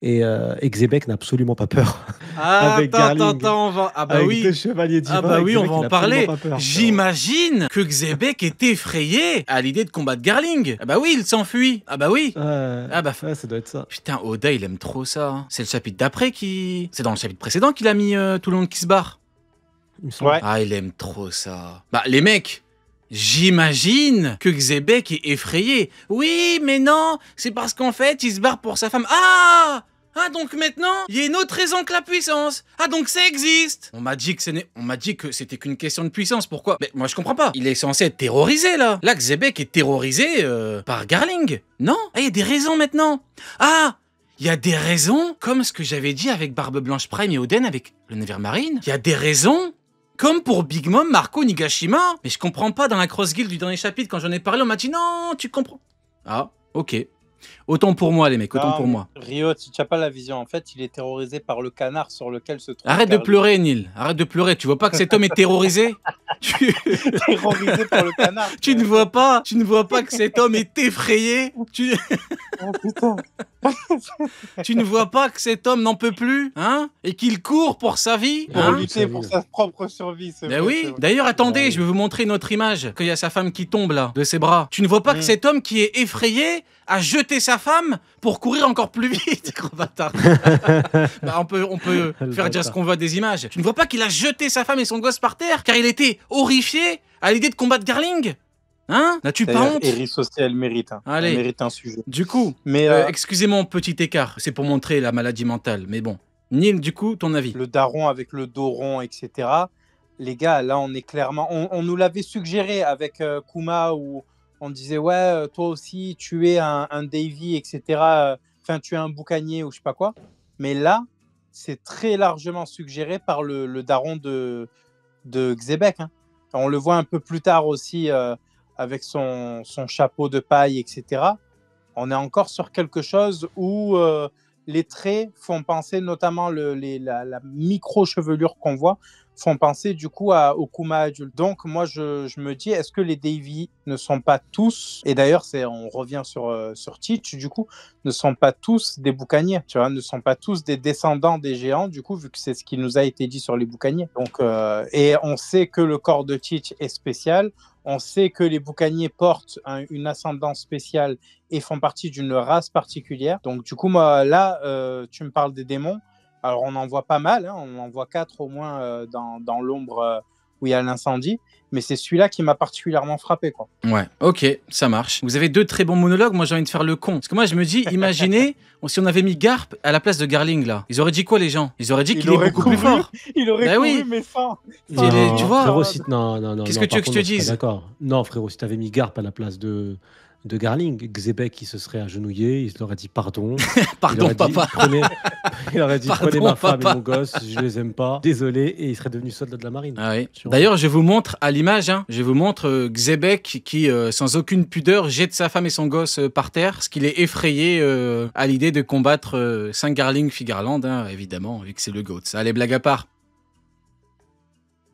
et Xebec n'a absolument pas peur. Ah, Avec attends, Garling, on va... Ah bah avec oui. deux chevaliers divins, Ah bah oui, on Xebec, va il en a absolument parler. pas peur, frérot. J'imagine que Xebec est effrayé à l'idée de combattre Garling. Ah bah oui, il s'enfuit. Ah bah oui. Ah bah... Ouais, ça doit être ça. Putain, Oda, il aime trop ça. Hein. C'est le chapitre d'après qui... C'est dans le chapitre précédent qu'il a mis tout le monde qui se barre. Il me semble. Ouais. Ah, il aime trop ça. Bah, les mecs, j'imagine que Xebec est effrayé. Oui, mais non, c'est parce qu'en fait, il se barre pour sa femme. Ah! Ah, donc maintenant, il y a une autre raison que la puissance. Ah, donc ça existe. On m'a dit que c'était qu'une question de puissance. Pourquoi? Mais moi, je comprends pas. Il est censé être terrorisé, là. Là, Xebec est terrorisé par Garling. Non? Ah, il y a des raisons maintenant. Ah! Il y a des raisons, comme ce que j'avais dit avec Barbe Blanche Prime et Oden avec le Nevermarine. Il y a des raisons, comme pour Big Mom, Marco, Nigashima. Mais je comprends pas, dans la Cross Guild du dernier chapitre, quand j'en ai parlé, on m'a dit non, tu comprends. Ah, ok. Autant pour moi, les mecs, autant pour moi. Riot, si tu n'as pas la vision, en fait, il est terrorisé par le canard sur lequel se trouve. Arrête de pleurer, Neil. Arrête de pleurer. Tu vois pas que cet homme est terrorisé? Terrorisé par le canard. Tu ne vois pas que cet homme est effrayé? Oh putain. Tu ne vois pas que cet homme n'en peut plus, hein? Et qu'il court pour sa vie, Pour hein? lutter pour sa propre survie. Ben oui. D'ailleurs, attendez, je vais vous montrer une autre image. Qu'il y a sa femme qui tombe là, de ses bras. Tu ne vois pas que cet homme qui est effrayé a jeté sa femme pour courir encore plus vite, gros bâtard. Bah, on peut faire dire ce qu'on veut des images. Tu ne vois pas qu'il a jeté sa femme et son gosse par terre car il était horrifié à l'idée de combattre Garling? Hein? N'as-tu pas honte? Eris aussi, elle mérite. Hein. Allez. Elle mérite un sujet. Du coup, mais excusez mon petit écart, c'est pour montrer la maladie mentale, mais bon. Neil, du coup, ton avis? Le daron avec le dos rond, etc. Les gars, là, on est clairement... On nous l'avait suggéré avec Kuma, où on disait, ouais, toi aussi, tu es un Davy, etc. Enfin, tu es un boucanier, ou je sais pas quoi. Mais là, c'est très largement suggéré par le daron de Xebec. Hein. On le voit un peu plus tard aussi... avec son chapeau de paille, etc. On est encore sur quelque chose où les traits font penser, notamment la micro-chevelure qu'on voit, font penser du coup au Kuma adulte. Donc moi, je me dis, est-ce que les Davy ne sont pas tous, et d'ailleurs on revient sur Teach, du coup, ne sont pas tous des boucaniers, tu vois, ne sont pas tous des descendants des géants, du coup, vu que c'est ce qui nous a été dit sur les boucaniers. Donc, et on sait que le corps de Teach est spécial, on sait que les boucaniers portent une ascendance spéciale et font partie d'une race particulière. Donc du coup, moi, là, tu me parles des démons. Alors, on en voit pas mal, hein, on en voit 4 au moins dans l'ombre où il y a l'incendie. Mais c'est celui-là qui m'a particulièrement frappé, quoi. Ouais, ok, ça marche. Vous avez 2 très bons monologues, moi j'ai envie de faire le con. Parce que moi je me dis, imaginez si on avait mis Garp à la place de Garling là. Ils auraient dit quoi les gens? Ils auraient dit qu'il est beaucoup plus fort. Il aurait Bah couru, oui. mais sans... Tu vois frérot, non. Qu'est-ce que tu veux que je te dise? D'accord. Non, frérot, si t'avais mis Garp à la place de Garling, Xebec, il se serait agenouillé, il aurait dit pardon. Pardon, papa. Il aurait dit, Pardon, prenez ma femme papa. et mon gosse, je les aime pas, désolé, et il serait devenu soldat de la marine. Ah oui. D'ailleurs, je vous montre à l'image, hein, je vous montre Xebec qui, sans aucune pudeur, jette sa femme et son gosse par terre, parce qu'il est effrayé à l'idée de combattre 5 Garling Figarland, hein, évidemment, vu que c'est le GOAT. Allez, blague à part.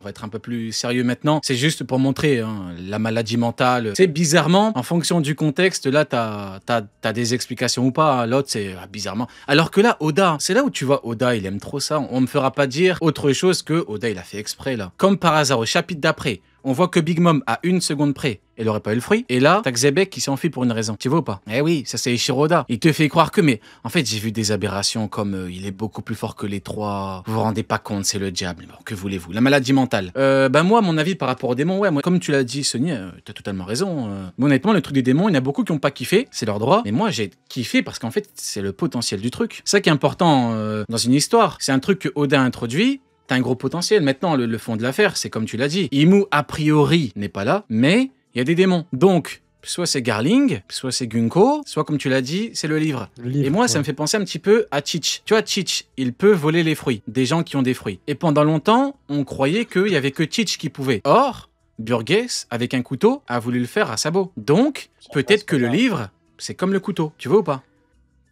On va être un peu plus sérieux maintenant. C'est juste pour montrer hein, la maladie mentale. C'est bizarrement, en fonction du contexte, là, t'as des explications ou pas. Hein. L'autre, c'est bizarrement. Alors que là, Oda, c'est là où tu vois, Oda, il aime trop ça. On me fera pas dire autre chose que Oda, il a fait exprès, là. Comme par hasard, au chapitre d'après, on voit que Big Mom, à 1 seconde près, elle aurait pas eu le fruit. Et là, t'as Xebec qui s'enfuit pour une raison. Tu vois ou pas? Eh oui, ça c'est Eiichiro Oda. Il te fait croire que, mais en fait, j'ai vu des aberrations comme il est beaucoup plus fort que les 3. Vous vous rendez pas compte, c'est le diable. Bon, que voulez-vous? La maladie mentale. Moi, mon avis par rapport aux démons, ouais, moi, comme tu l'as dit, Sony, t'as totalement raison. Mais honnêtement, le truc des démons, il y en a beaucoup qui ont pas kiffé, c'est leur droit. Mais moi, j'ai kiffé parce qu'en fait, c'est le potentiel du truc. C'est ça qui est important dans une histoire. C'est un truc que Oda a introduit. T'as un gros potentiel. Maintenant, le fond de l'affaire, c'est comme tu l'as dit. Imu, a priori, n'est pas là, mais il y a des démons. Donc, soit c'est Garling, soit c'est Gunko, soit, comme tu l'as dit, c'est le livre. Et moi, ça me fait penser un petit peu à Teach. Tu vois, Teach, il peut voler les fruits, des gens qui ont des fruits. Et pendant longtemps, on croyait qu'il y avait que Teach qui pouvait. Or, Burgess, avec un couteau, a voulu le faire à sabot. Donc, peut-être que le livre, c'est comme le couteau. Tu vois ou pas?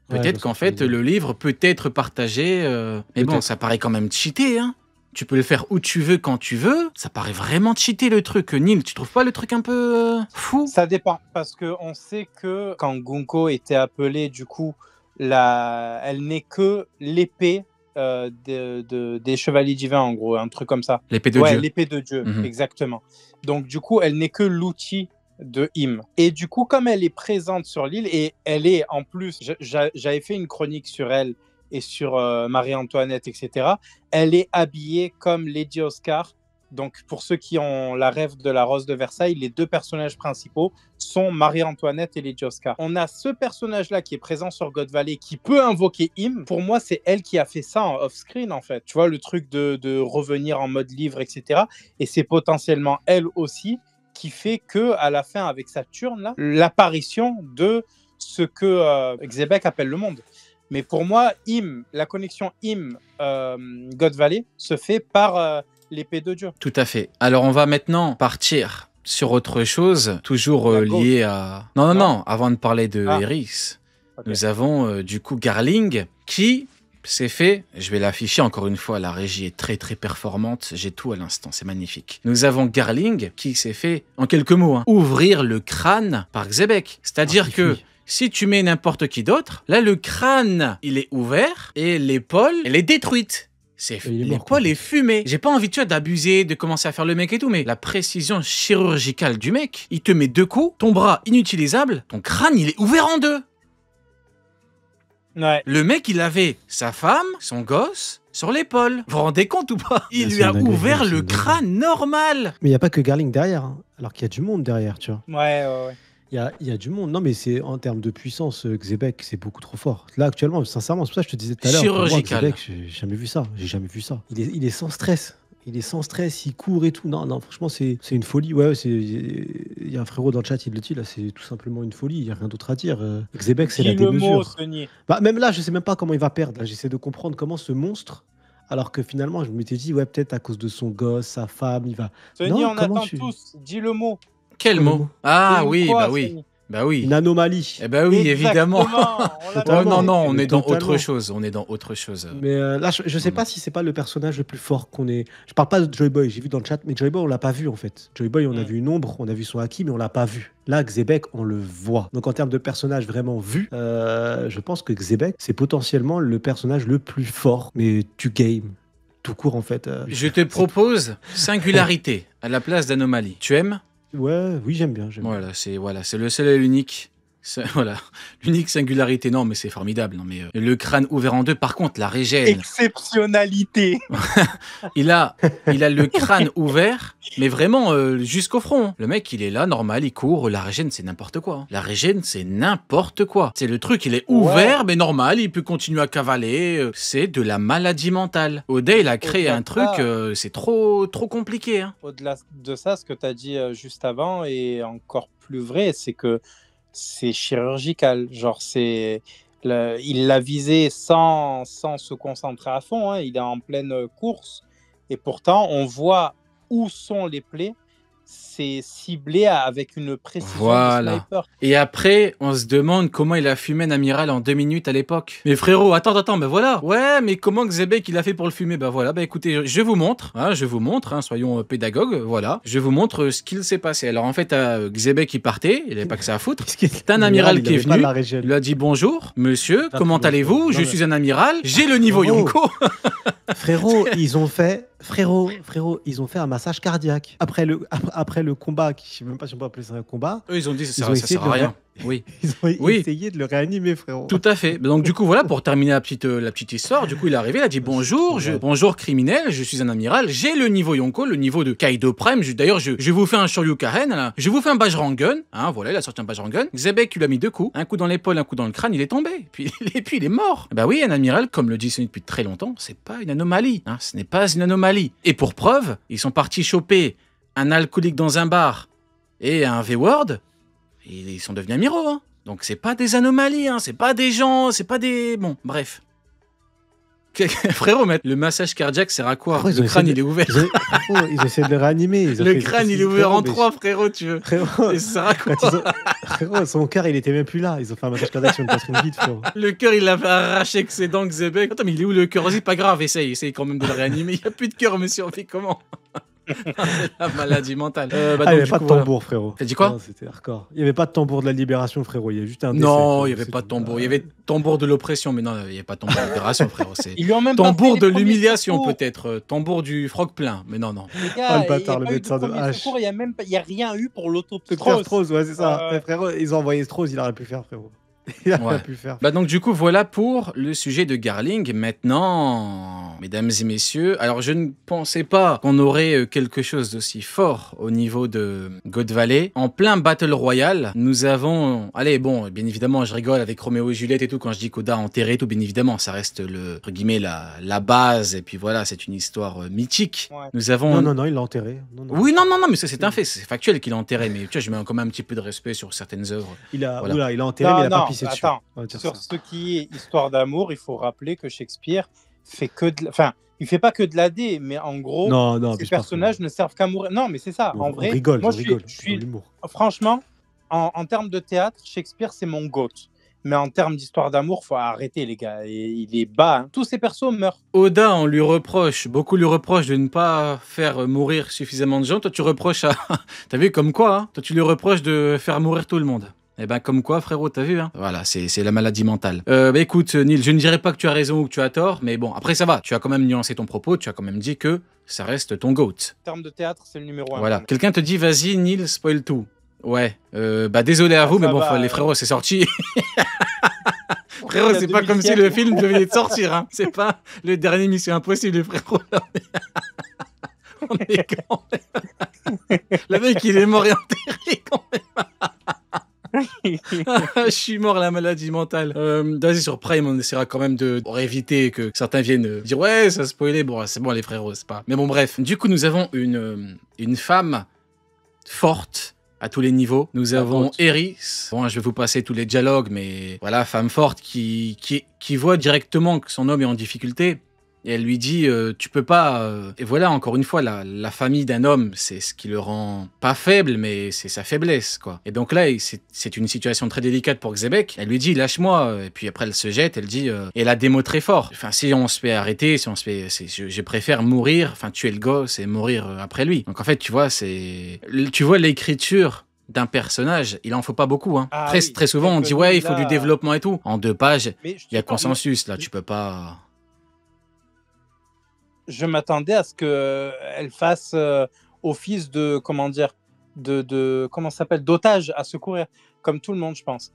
Peut-être qu'en fait, le livre peut être partagé. Mais bon, ça paraît quand même cheaté, hein. Tu peux le faire où tu veux, quand tu veux. Ça paraît vraiment cheaté, le truc. Neil, tu trouves pas le truc un peu fou? Ça dépend, parce qu'on sait que quand Gunko était appelé, du coup, elle n'est que l'épée des chevaliers divins, en gros, un truc comme ça. L'épée de Ouais, Dieu. l'épée de Dieu, Mhm. exactement. Donc, du coup, elle n'est que l'outil de Im. Et du coup, comme elle est présente sur l'île, et elle est en plus, j'avais fait une chronique sur elle et sur Marie-Antoinette, etc. Elle est habillée comme Lady Oscar. Donc, pour ceux qui ont la rêve de la Rose de Versailles, les deux personnages principaux sont Marie-Antoinette et Lady Oscar. On a ce personnage-là qui est présent sur God Valley, qui peut invoquer Im. Pour moi, c'est elle qui a fait ça en off-screen, en fait. Tu vois, le truc de revenir en mode livre, etc. Et c'est potentiellement elle aussi qui fait que, à la fin, avec Saturne, là, l'apparition de ce que Xebec appelle le monde. Mais pour moi, la connexion God Valley se fait par l'épée de Dieu. Tout à fait. Alors, on va maintenant partir sur autre chose, toujours La lié à... Non, Non. avant de parler de Ah. Eris, Ok. nous avons du coup Garling qui s'est fait, je vais l'afficher encore une fois, la régie est très très performante, j'ai tout à l'instant, c'est magnifique. Nous avons Garling qui s'est fait, en quelques mots, ouvrir le crâne par Xebec. C'est-à-dire que si tu mets n'importe qui d'autre, là le crâne il est ouvert et l'épaule elle est détruite. L'épaule est fumée. J'ai pas envie, tu vois, d'abuser, de commencer à faire le mec et tout, mais la précision chirurgicale du mec, il te met 2 coups, ton bras inutilisable, ton crâne il est ouvert en 2. Ouais. Le mec, il avait sa femme, son gosse, sur l'épaule. Vous vous rendez compte ou pas? Il lui a C'est une dinguerie, ouvert c'est le une dinguerie. crâne normal. Mais il n'y a pas que Garling derrière, hein, alors qu'il y a du monde derrière, tu vois. Ouais. Il y a du monde. Non, mais c'est en termes de puissance, Xebec, c'est beaucoup trop fort. Là, actuellement, sincèrement, c'est pour ça que je te disais tout à l'heure. pour moi, Chirurgical. Xebec, j'ai jamais vu ça. J'ai jamais vu ça. Il est sans stress. Il est sans stress, il court et tout. Non, franchement, c'est une folie. Ouais, il y a un frérot dans le chat, il le dit, là, c'est tout simplement une folie. Il n'y a rien d'autre à dire. Xebec, c'est la Dis le mot, démesure. Sony. Bah, même là, je sais même pas comment il va perdre. Là, j'essaie de comprendre comment ce monstre, alors que finalement, je m'étais dit, ouais, peut-être à cause de son gosse, sa femme, il va. Sony, Non, on comment attend tous. Dis le mot. Quel Quel mot? mot? Ah C'est une oui, quoi, bah oui. Sony Bah oui. Une anomalie. Eh ben oui, évidemment. Exactement, on Oh, l'attendait. non, on Mais est dans autre totalement. chose. On est dans autre chose. Mais là, je sais pas si c'est pas le personnage le plus fort qu'on ait. Je parle pas de Joy Boy, j'ai vu dans le chat, mais Joy Boy, on l'a pas vu en fait. Joy Boy, on a vu une ombre, on a vu son haki, mais on l'a pas vu. Là, Xebec, on le voit. Donc en termes de personnage vraiment vu, je pense que Xebec, c'est potentiellement le personnage le plus fort, mais du game. Tout court en fait. Je te propose singularité à la place d'anomalie. Tu aimes? Ouais, oui, j'aime bien. J'aime bien. Voilà, c'est le seul et l'unique. Voilà, l'unique singularité. Non, mais c'est formidable. Non, mais le crâne ouvert en 2. Par contre, la régène, Exceptionnalité. il a le crâne ouvert, mais vraiment jusqu'au front. Le mec, il est là, normal, il court. La régène, c'est n'importe quoi. La régène, c'est n'importe quoi. C'est le truc, il est ouvert, mais normal, il peut continuer à cavaler. C'est de la maladie mentale. Oda, il a créé Au-delà un de truc, ça- c'est trop compliqué. Hein. Au-delà de ça, ce que tu as dit juste avant est encore plus vrai, c'est que c'est chirurgical. Genre, il l'a visé sans se concentrer à fond, hein. Il est en pleine course. Et pourtant, on voit où sont les plaies. C'est ciblé avec une précision Voilà. de sniper. Et après, on se demande comment il a fumé un amiral en 2 minutes à l'époque. Mais frérot, attends, ben voilà. Ouais, mais comment Xebec il a fait pour le fumer? Ben voilà, ben écoutez, je vous montre, soyons pédagogues, voilà. Je vous montre ce qu'il s'est passé. Alors en fait, Xebec il partait, il avait pas que ça à foutre. T'as un amiral qui est venu, il lui a dit bonjour, monsieur, comment allez-vous? Je suis un amiral, j'ai le niveau Yonko. Frérot, ils ont fait un massage cardiaque. Après le combat, je sais même pas si on peut appeler ça un combat, Eux, ils ont dit Ils ont ça essayé sert à de rien. Oui. ils ont Oui. essayé de le réanimer, frérot. Tout à fait. Donc du coup voilà, pour terminer la petite histoire, du coup il est arrivé, il a dit bonjour, bonjour criminel, je suis un amiral, j'ai le niveau Yonko, le niveau de Kaido Prime. D'ailleurs je vous fais un Shoryuken, là. Je vous fais un Bajrangun, hein, voilà, il a sorti un Bajrangun. Xebec il lui a mis 2 coups, un coup dans l'épaule, un coup dans le crâne, il est tombé, et puis il est mort. Bah oui, un amiral, comme le dit Sony depuis très longtemps, c'est pas une anomalie, hein, ce n'est pas une anomalie. Et pour preuve, ils sont partis choper un alcoolique dans un bar et un V-Word, et ils sont devenus amiraux, hein. Donc c'est pas des anomalies, hein, c'est pas des gens, c'est pas des... Bon, bref. Frérot, le massage cardiaque sert à quoi? Frérot, Le crâne, il est ouvert. Ils essaient de le réanimer. Le crâne, il est ouvert en 3, frérot, tu veux. Frérot, Et ça sert à quoi? frérot, son cœur, il était même plus là. Ils ont fait un massage cardiaque sur une poitrine vide, frérot. Le cœur, il l'a arraché avec ses dents, Xebec. Attends, mais il est où le cœur? Vas-y, pas grave, essaye quand même de le réanimer. Il n'y a plus de cœur, monsieur, on fait comment? La maladie mentale. Il n'y Donc, avait du pas coup, de voilà. tambour, frérot. T'as dit quoi? Non, c'était hardcore. Il n'y avait pas de tambour de la libération, frérot. Il y a juste un décès. Non, il n'y frérot, avait pas de c'est tambour. tout. Il y avait tambour de l'oppression, mais non, il n'y avait pas de tambour de libération, frérot. C'est Ils lui ont même pas tambour fait de les premiers l'humiliation, secours. peut-être. Tambour du froc plein, mais non, non. Les Ah, gars, le il n'y bâtard, a le pas eu de médecin de premier H. secours, il y a rien eu pour l'autopsie. Le frère Strauss, ouais, c'est ça. Euh, Mais frérot, ils ont envoyé Strauss, il aurait pu faire, frérot. Il aurait Ouais. pu faire. Bah donc du coup voilà pour le sujet de Garling. Maintenant, mesdames et messieurs, alors je ne pensais pas qu'on aurait quelque chose d'aussi fort au niveau de God Valley. En plein Battle Royale, nous avons... Allez bon, bien évidemment je rigole avec Roméo et Juliette et tout quand je dis qu'Oda a enterré et tout, bien évidemment ça reste le, entre guillemets, la base et puis voilà, c'est une histoire mythique. Ouais. Nous avons... Non, non, non, il l'a enterré. Non, non. Oui, non, non, non, mais ça c'est un fait, c'est factuel qu'il a enterré, mais tu vois, je mets quand même un petit peu de respect sur certaines œuvres. Il a, Voilà. oula, il a enterré, Non, mais il a non, pas pissé dessus. attends. On va dire Sur ça. ce qui est histoire d'amour, il faut rappeler que Shakespeare fait que de... Enfin, il fait pas que de la D, mais en gros, Non, non, ces abuse pas, personnages ne servent qu'à mourir. Non, mais c'est ça. frérot. En On vrai, rigole, moi, je rigole. je Dans suis... l'humour. Franchement, en termes de théâtre, Shakespeare, c'est mon GOAT. Mais en termes d'histoire d'amour, faut arrêter, les gars. Et il est bas. Hein. Tous ces persos meurent. Oda, on lui reproche, beaucoup lui reprochent de ne pas faire mourir suffisamment de gens. Toi, tu reproches à... T'as vu comme quoi, hein? Toi, tu lui reproches de faire mourir tout le monde. Eh ben, comme quoi, frérot, t'as vu, hein? Voilà, c'est la maladie mentale. Bah écoute, Neil, je ne dirais pas que tu as raison ou que tu as tort, mais bon, après ça va. Tu as quand même nuancé ton propos, tu as quand même dit que ça reste ton GOAT. En termes de théâtre, c'est le numéro 1. Voilà. Quelqu'un te dit, vas-y, Neil, spoil tout. Ouais. Bah désolé à vous, mais ça bon, va, les frérots, c'est sorti. Frérot, Il y a c'est pas comme si 2000e. le film venait de sortir, hein. C'est pas le dernier Mission Impossible, frérot. Là, on est quand même... Le mec, il est mort et enterré quand même. Je suis mort à la maladie mentale. Vas-y, sur Prime, on essaiera quand même de pour éviter que certains viennent dire ouais, ça spoilé. Bon, c'est bon, les frérots, c'est pas. Mais bon, bref. Du coup, nous avons une femme forte à tous les niveaux. Nous avons forte. Eris. Bon, je vais vous passer tous les dialogues, mais voilà, femme forte qui voit directement que son homme est en difficulté. Et elle lui dit, tu peux pas... Et voilà, encore une fois, la famille d'un homme, c'est ce qui le rend pas faible, mais c'est sa faiblesse, quoi. Et donc là, c'est une situation très délicate pour Xebec. Elle lui dit, lâche-moi. Et puis après, elle se jette, elle dit... Et elle a des mots très forts. Enfin, si on se fait arrêter, si on se fait... Je préfère mourir, enfin, tuer le gosse et mourir après lui. Donc en fait, tu vois, tu vois l'écriture d'un personnage, il en faut pas beaucoup. Hein. Ah très, oui, très souvent, on c'est dit, que ouais, lui, il faut du là- développement et tout. En 2 pages, Mais je il y a te parle- consensus, là, tu peux pas... Je m'attendais à ce qu'elle fasse office de, comment dire, comment ça s'appelle, d'otage à secourir, comme tout le monde, je pense.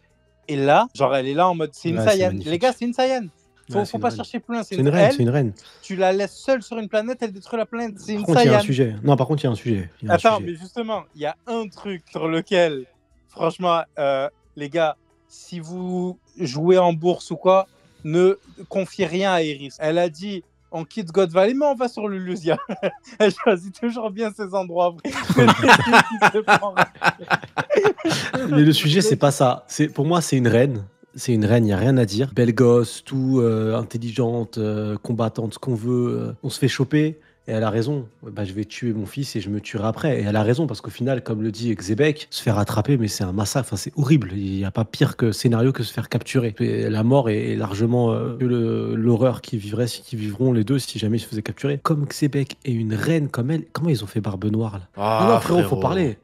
Et là, genre, elle est là en mode, c'est une Ouais, c'est Saiyan. magnifique. Les gars, c'est une Saiyan. Faut, Ouais, c'est faut une pas reine. chercher plus loin. C'est une reine, c'est une reine. Tu la laisses seule sur une planète, elle détruit la planète. C'est Par une contre, il y a un Saiyan. sujet. Non, par contre, il y a un sujet. Il y a un Attends, sujet. mais justement, il y a un truc sur lequel, franchement, les gars, si vous jouez en bourse ou quoi, ne confiez rien à Iris. Elle a dit, on quitte God Valley, mais on va sur le Lusia. Elle choisit toujours bien ses endroits. Mais le sujet, c'est pas ça. Pour moi, c'est une reine. C'est une reine, il n'y a rien à dire. Belle gosse, tout, intelligente, combattante, ce qu'on veut. On se fait choper. Et elle a raison. Bah, je vais tuer mon fils et je me tuerai après. Et elle a raison, parce qu'au final, comme le dit Xebec, se faire attraper, mais c'est un massacre. Enfin, c'est horrible. Il n'y a pas pire que scénario que se faire capturer. Et la mort est largement que l'horreur qui vivront les deux si jamais ils se faisaient capturer. Comme Xebec est une reine comme elle, comment ils ont fait Barbe Noire là? Ah non, frérot, faut parler.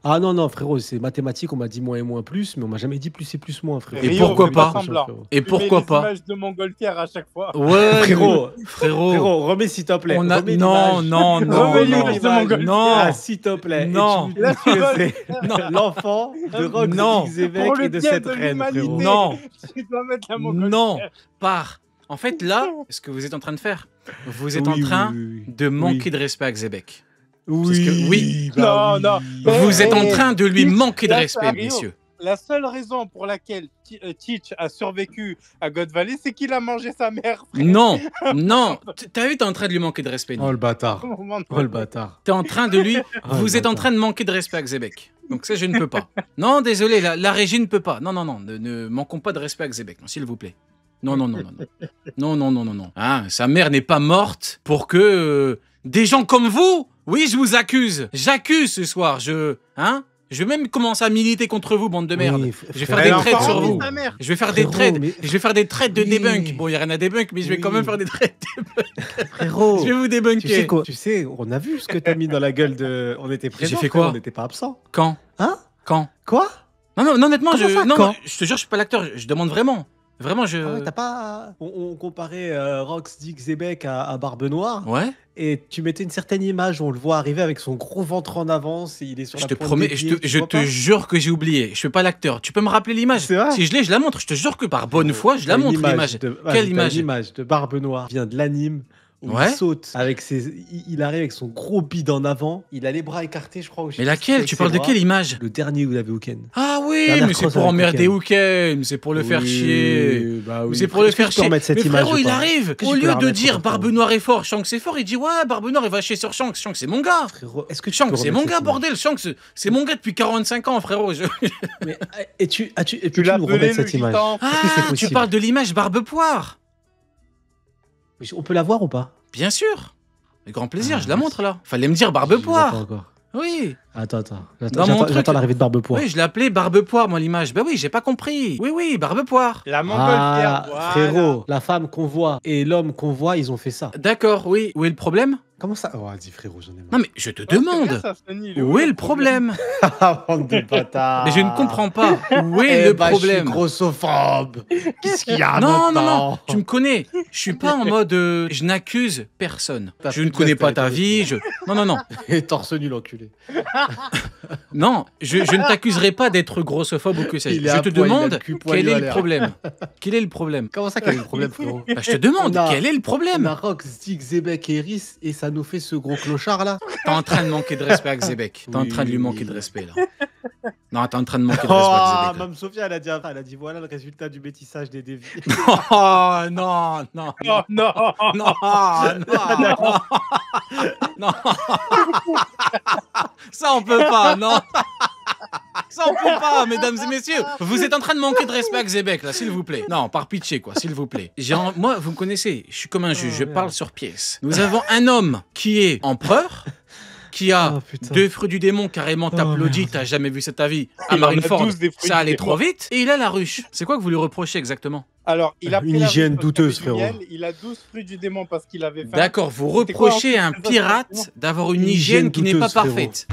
Ah non, non, frérot, c'est mathématique, on m'a dit moins et moins plus, mais on m'a jamais dit plus et plus moins, frérot. Et Rio, pourquoi fais pas semblant. Et pourquoi Tu mets pas les images de Montgolfière à chaque fois. Ouais, Frérot, frérot. frérot, remets s'il te plaît. On a... remets Non, l'image. non, non, Remets non, l'image de Montgolfière. non, Ah, s'il te plaît. Non. Et tu me Là, dis tu que vas- c'est l'enfant de Rock Non. Xebec Pour le et de bien cette de reine, l'humanité. frérot. non, Tu dois mettre la Montgolfière. non, pars. En fait, là, ce que vous êtes en train de faire, vous êtes en Oui, train oui, oui. de manquer de respect à Xebec. Oui, Parce que- oui. bah Non, oui. non. Vous êtes en train de lui Teach, manquer de là, respect, ça arrive. messieurs. La seule raison pour laquelle Teach a survécu à God Valley, c'est qu'il a mangé sa mère. frère. Non, non. T'as vu, t'es en train de lui manquer de respect. Oh le bâtard. Au moment de- Oh le bâtard. T'es en train de lui... Oh, Vous le êtes en bâtard. train de manquer de respect à Xebec. Donc ça, je ne peux pas. Non, désolé, la régie ne peut pas. Non, non, non, ne manquons pas de respect à Xebec, non, s'il vous plaît. Non, non, non, non, non. Non, non, non, non, non. Hein, sa mère n'est pas morte pour que des gens comme vous... Oui, je vous accuse. J'accuse ce soir. Hein? Je vais même commencer à militer contre vous, bande de merde. Oui, Je vais frère. faire des Elle a trades encore sur envie vous. ta mère. Je vais faire des Frérot, trades. mais- Je vais faire des trades de Oui. debunk. Bon, il y a rien à debunk, mais je vais quand même Oui. faire des trades. Frérot, Je vais vous tu sais débunker. quoi? Tu sais, on a vu ce que t'as mis dans la gueule de. On était présents. fait frérot, quoi On n'était pas absents. Quand Hein? Quand Quoi? Non, honnêtement, Comment ça, non, quand je te jure, je suis pas l'acteur. Je demande vraiment. Vraiment, je. Ah ouais, t'as pas. On comparait Rox Dick Zebek à Barbe Noire. Ouais. Et tu mettais une certaine image où on le voit arriver avec son gros ventre en avance et il est sur Je la te pointe promets, des je pieds, te, tu je vois te pas jure que j'ai oublié. Je suis pas l'acteur. Tu peux me rappeler l'image? C'est vrai Si je l'ai, je la montre. Je te jure que par bonne foi, je la T'as une montre l'image. de- Quelle t'as image? Une image de Barbe Noire vient de l'anime où Ouais. il saute avec ses. Il arrive avec son gros bide en avant. Il a les bras écartés, je crois. ou je sais Mais pas ce qu'il fait laquelle? avec Tu ses parles de bras. quelle image? Le dernier où il avait Uken. Ah oui, Dernière mais c'est crosse pour avec emmerder Uken. Uken. C'est pour le faire Oui, chier. bah Mais oui. c'est pour le Est-ce que faire je peux chier. remettre cette Mais image frérot, ou il pas arrive. Est-ce que Au tu peux lieu la de remettre, dire frérot Barbe Noire est fort, Shanks est fort, il dit ouais, Barbe Noire il va chier sur Shanks. Shanks c'est mon gars. Frérot, est-ce que tu Shanks peux c'est remettre mon gars, cette image bordel. Shanks c'est mon gars depuis 45 ans, frérot. Mais, et tu Tu peux l'as nous pelé, remettre le cette image gitan. Est-ce que c'est Ah, tu possible parles de l'image Barbe Poire. On peut la voir ou pas Bien sûr. Avec grand plaisir, Ah, je la merci. montre là. Fallait me dire Barbe Je vois pas Poire. encore. Oui. Attends. Dans mon truc. J'attends l'arrivée de Barbe Poire. Oui, je l'appelais Barbe Poire, moi, l'image. Ben oui, j'ai pas compris. Oui, Barbe Poire. La montgolfière. Ah, Voilà. frérot, la femme qu'on voit et l'homme qu'on voit, ils ont fait ça. D'accord, oui. Où est le problème? Comment ça Oh, vas-y, frérot, j'en ai marre. Non, mais je te Ouais, c'est demande. vrai, ça, Sonny, il Où est le problème? Ah, bande de bâtards. Mais je ne comprends pas. Où est Eh le bah, problème? Je suis grossophobe. Qu'est-ce qu'il y a Non, maintenant tu me connais. Je suis pas en mode je n'accuse personne. T'as Je plus ne de connais pas respect, ta toi. vie. Non. Et torse nu, l'enculé. Non, je ne t'accuserai pas d'être grossophobe ou que sais-je. Il est Je à te poil, il a demande le cul poilu quel à est le l'air. problème. Quel est le problème? Comment ça, quel est le problème, frérot Bah, je te demande On a- quel est le On problème. a Rox, Zig, Zebek et Eris et ça nous fait ce gros clochard là. T'es en train de manquer de respect à Xébek. T'es en Oui, train de lui oui, manquer oui. de respect là. Non, t'es en train de manquer de respect à Xébek. là. Mme Sophia, elle a dit voilà le résultat du métissage des déviés. Oh non. Oh non. Non. Ça on peut pas, non. Ça on peut pas, mesdames et messieurs. Vous êtes en train de manquer de respect à Xébek là, s'il vous plaît. Non, par pitié quoi, s'il vous plaît. Moi, vous me connaissez, je suis comme un juge, je merde. parle sur pièce. Nous avons un homme qui est empereur, qui a Oh, putain. 2 fruits du démon carrément t'applaudit, merde. t'as jamais vu cette avis. À Il en a Marineford, 12 des fruits ça du allait démon. trop vite. Et il a la ruche. C'est quoi que vous lui reprochez exactement? Alors, il a pris Une la hygiène ruche parce qu'il y avait douteuse, du frérot. miel, il a 12 fruits du démon parce qu'il avait faim. D'accord, vous C'était quoi, reprochez à un ensuite, pirate d'avoir une Une hygiène hygiène qui n'est pas douteuse, frérot. parfaite.